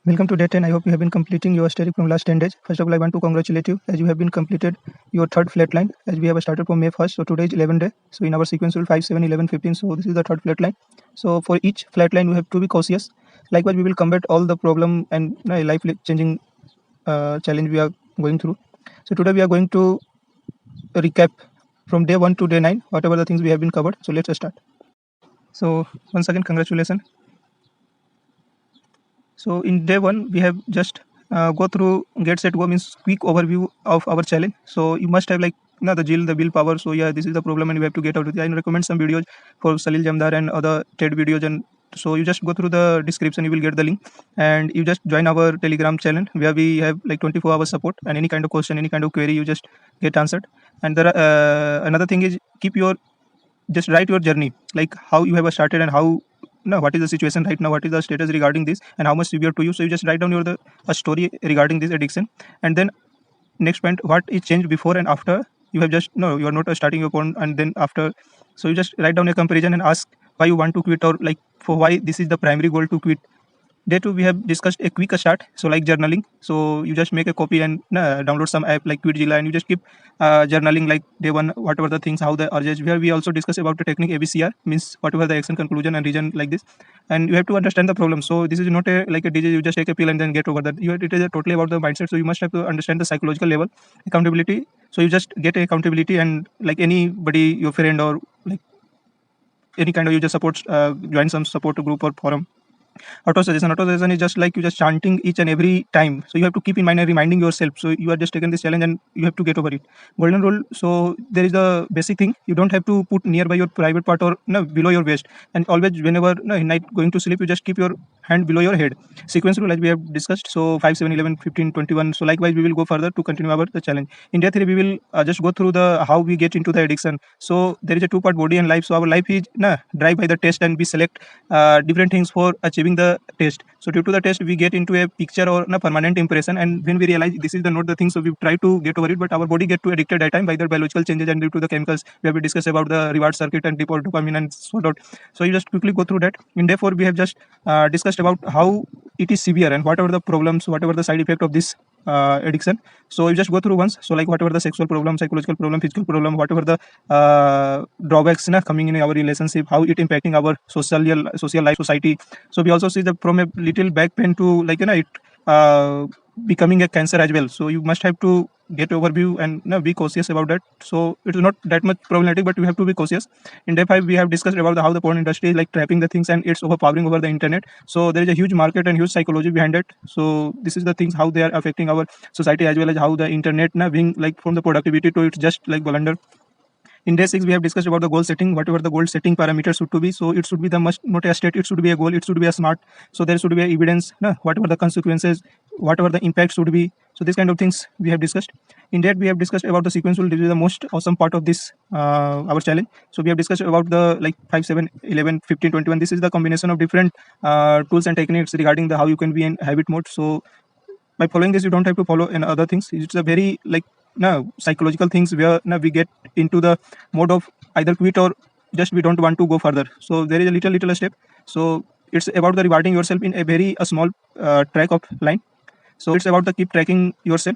Welcome to day 10. I hope you have been completing your study from last 10 days. First of all, I want to congratulate you as you have been completed your third flat line as we have started from May 1st. So today is 11th day. So in our sequence will 5, 7, 11, 15. So this is the third flat line. So for each flat line, we have to be cautious. Likewise, we will combat all the problem and life changing challenge we are going through. So today we are going to recap from day 1 to day 9, whatever the things we have been covered. So let's start. So once again, congratulations. So in day 1, we have just go through get set go means quick overview of our challenge. So you must have the Jill, the willpower. So yeah, this is the problem and we have to get out of it. I recommend some videos for Salil Jamdar and other TED videos, and so you just go through the description, you will get the link, and you just join our Telegram channel where we have 24 hours support, and any kind of question, any kind of query, you just get answered. And there another thing is keep your just write your journey, like how you have started and how what is the situation right now, what is the status regarding this, and how much severe to you. So you just write down a story regarding this addiction, and then next point, what is changed before and after. You have just no, you are not starting your point, and then after, so you just write down a comparison and ask why you want to quit, or like for why this is the primary goal to quit. Day 2, we have discussed a quick start, so like journaling. So you just make a copy and download some app like Quitjilla, and you just keep journaling like day 1, whatever the things, how the urges. Where we also discuss about the technique ABCR, means whatever the action, conclusion, and reason, like this. And you have to understand the problem. So this is not a like a disease you just take a pill and then get over that. It is totally about the mindset. So you must have to understand the psychological level, accountability. So you just get accountability, and like anybody, your friend or like any kind of, you just support, join some support group or forum. Auto suggestion is just like you just chanting each and every time, so you have to keep in mind and reminding yourself. So you are just taking this challenge and you have to get over it. Golden rule. So there is the basic thing, you don't have to put nearby your private part or below your waist, and always whenever in night going to sleep, you just keep your hand below your head. Sequence rule, as we have discussed. So 5, 7, 11, 15, 21. So likewise we will go further to continue our the challenge. In day 3, we will just go through the how we get into the addiction. So there is a 2-part, body and life. So our life is drive by the test, and we select different things for achieving the test. So due to the test, we get into a picture or a permanent impression, and when we realize this is the not the thing, so we try to get over it, but our body get too addicted at time by the biological changes and due to the chemicals. We have discussed about the reward circuit and dopamine and so on. So you just quickly go through that. In day 4, we have just discussed about how it is severe and whatever the problems, whatever the side effect of this addiction. So you just go through once. So like whatever the sexual problem, psychological problem, physical problem, whatever the drawbacks coming in our relationship, how it impacting our social life, society. So we also see that from a little back pain to it becoming a cancer as well. So you must have to get overview and be cautious about that. So it is not that much problematic, but we have to be cautious. In day 5, we have discussed about how the porn industry is like trapping the things and it's overpowering over the internet. So there is a huge market and huge psychology behind it. So this is the things how they are affecting our society, as well as how the internet being like from the productivity to it's just like blunder. In day 6, we have discussed about the goal setting, whatever the goal setting parameters should to be. So it should be the must, not a state, it should be a goal, it should be a smart. So there should be a evidence, whatever the consequences, whatever the impact should be. So this kind of things we have discussed. In that, we have discussed about the sequential. This is the most awesome part of this our challenge. So we have discussed about the like 5, 7, 11, 15, 21. This is the combination of different tools and techniques regarding the how you can be in habit mode. So by following this, you don't have to follow in other things. It's a very psychological things where we get into the mode of either quit or just we don't want to go further. So there is a little step. So it's about the rewarding yourself in a very small track of line. So it's about the keep tracking yourself.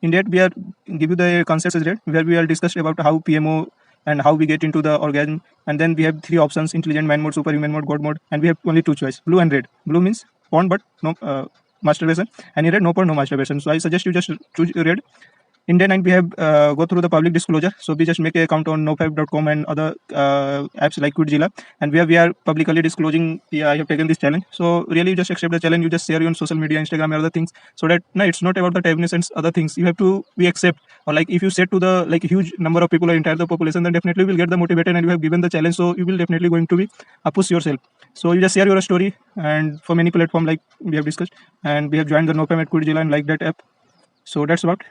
In that, we are give you the concepts where we are discussed about how PMO and how we get into the orgasm. And then we have 3 options: intelligent man mode, superhuman mode, god mode, and we have only 2 choice: blue and red. Blue means porn but no masturbation, and in red, no porn, no masturbation. So I suggest you just choose red. In day 9, we have go through the public disclosure. So we just make an account on nofab.com and other apps like Quitjilla, and where we are publicly disclosing, I have taken this challenge. So really, you just accept the challenge. You just share on social media, Instagram, and other things. So that it's not about the tabuness and other things. You have to be accept, or like if you say to the like huge number of people or entire the population, then definitely will get the motivated, and you have given the challenge. So you will definitely going to be push yourself. So you just share your story, and from any platform like we have discussed, and we have joined the NoFab at Quitjilla and like that app. So that's about.